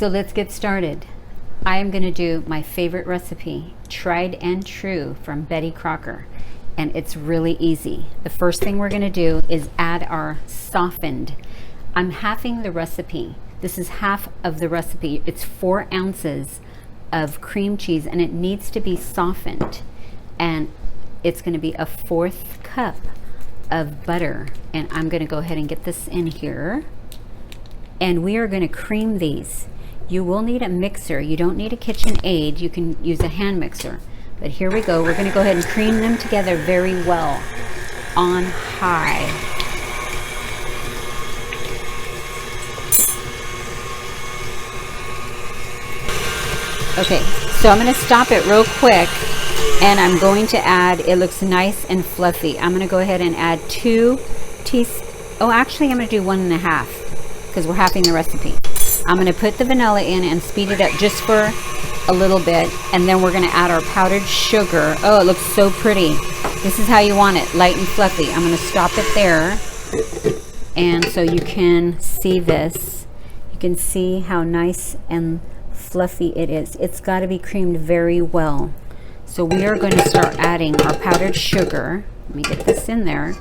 So let's get started. I am going to do my favorite recipe, tried and true, from Betty Crocker, and it's really easy. The first thing we're going to do is add our softened. I'm halving the recipe. This is half of the recipe. It's 4 ounces of cream cheese, and it needs to be softened, and it's going to be a 1/4 cup of butter. And I'm going to go ahead and get this in here, and we are going to cream these. You will need a mixer. You don't need a kitchen aid. You can use a hand mixer. But here we go. We're going to go ahead and cream them together very well on high. Okay, so I'm going to stop it real quick, and I'm going to add, it looks nice and fluffy. I'm going to go ahead and add 2 teaspoons. Oh, actually I'm going to do 1.5 because we're halving the recipe. I'm going to put the vanilla in and speed it up just for a little bit, and then we're going to add our powdered sugar. Oh, it looks so pretty. This is how you want it, light and fluffy. I'm going to stop it there, and so you can see this. You can see how nice and fluffy it is. It's got to be creamed very well. So we are going to start adding our powdered sugar. Let me get this in there.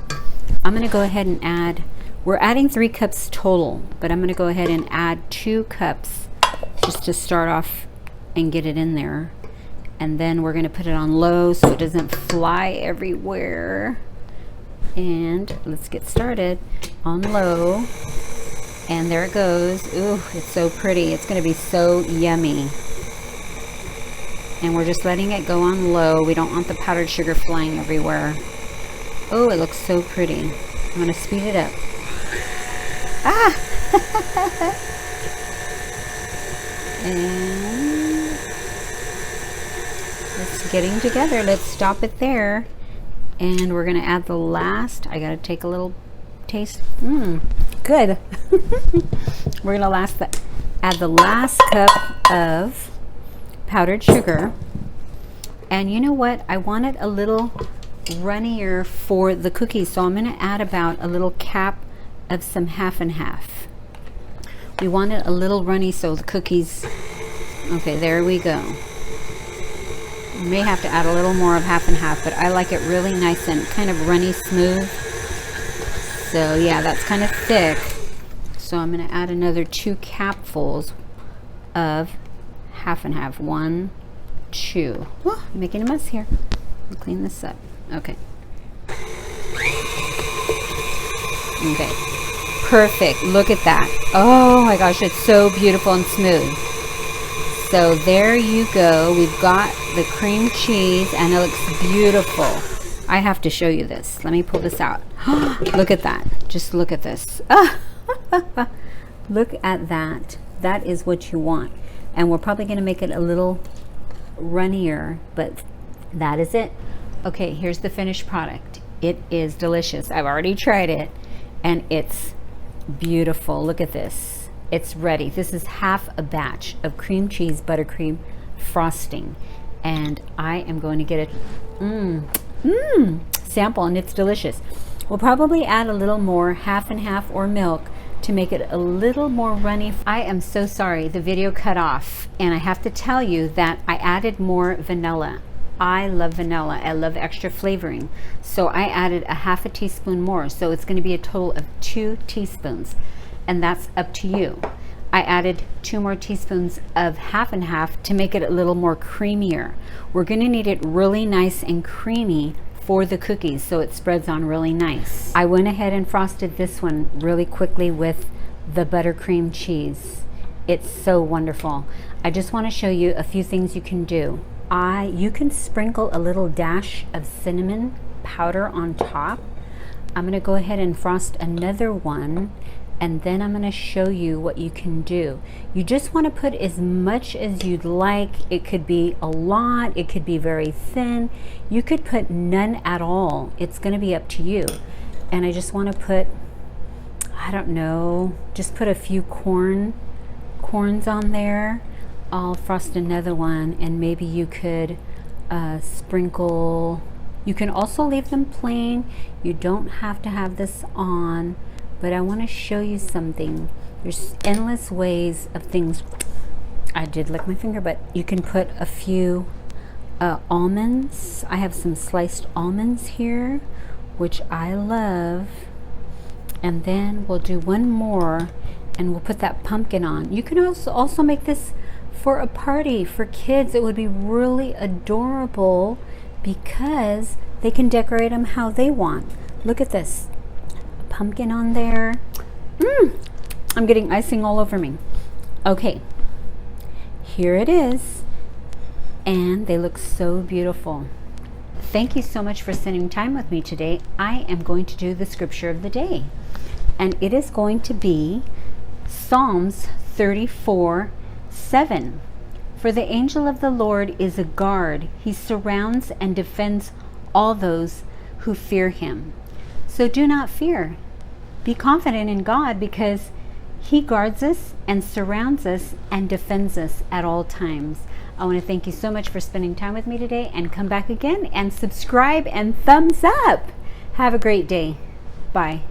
I'm going to go ahead and add, we're adding 3 cups total, but I'm going to go ahead and add 2 cups just to start off and get it in there. And then we're going to put it on low so it doesn't fly everywhere. And let's get started on low. And there it goes. Ooh, it's so pretty. It's going to be so yummy. And we're just letting it go on low. We don't want the powdered sugar flying everywhere. Oh, it looks so pretty. I'm going to speed it up. Ah! And it's getting together. Let's stop it there. And we're going to add the last. I got to take a little taste. Good. We're going to add the last cup of powdered sugar. And you know what? I want it a little runnier for the cookies, so I'm going to add about a little cap of some half and half. We want it a little runny so the cookies, okay, there we go. You may have to add a little more of half and half, but I like it really nice and kind of runny smooth. So yeah, that's kind of thick. So I'm going to add another 2 capfuls of half and half. 1, 2. Oh, I'm making a mess here. I'll clean this up. Okay. Okay. Perfect. Look at that. Oh my gosh, it's so beautiful and smooth. So there you go. We've got the cream cheese and it looks beautiful. I have to show you this. Let me pull this out. Look at that. Just look at this. Look at that. That is what you want. And we're probably going to make it a little runnier, but that is it. Okay, here's the finished product. It is delicious. I've already tried it and it's beautiful. Look at this. It's ready. This is half a batch of cream cheese buttercream frosting, and I am going to get a sample, and it's delicious. We'll probably add a little more half and half or milk to make it a little more runny. I am so sorry, the video cut off, and I have to tell you that I added more vanilla. I love vanilla. I love extra flavoring. So I added a half a teaspoon more. So it's going to be a total of 2 teaspoons. And that's up to you. I added 2 more teaspoons of half and half to make it a little more creamier. We're going to need it really nice and creamy for the cookies so it spreads on really nice. I went ahead and frosted this one really quickly with the buttercream cheese. It's so wonderful. I just want to show you a few things you can do. You can sprinkle a little dash of cinnamon powder on top. I'm going to go ahead and frost another one, and then I'm going to show you what you can do. You just want to put as much as you'd like. It could be a lot, it could be very thin. You could put none at all. It's going to be up to you. And I just want to put, I don't know, just put a few corns on there. I'll frost another one, and maybe you could sprinkle. You can also leave them plain. You don't have to have this on, but I want to show you something. There's endless ways of things I did lick my finger, but you can put a few almonds. I have some sliced almonds here, which I love. And then we'll do one more and we'll put that pumpkin on. You can also make this for a party for kids. It would be really adorable because they can decorate them how they want. Look at this. A pumpkin on there. I'm getting icing all over me. Okay. Here it is. And they look so beautiful. Thank you so much for spending time with me today. I am going to do the scripture of the day. And it is going to be Psalms 34:7. For the angel of the Lord is a guard. He surrounds and defends all those who fear him. So do not fear. Be confident in God because he guards us and surrounds us and defends us at all times. I want to thank you so much for spending time with me today, and come back again and subscribe and thumbs up. Have a great day. Bye.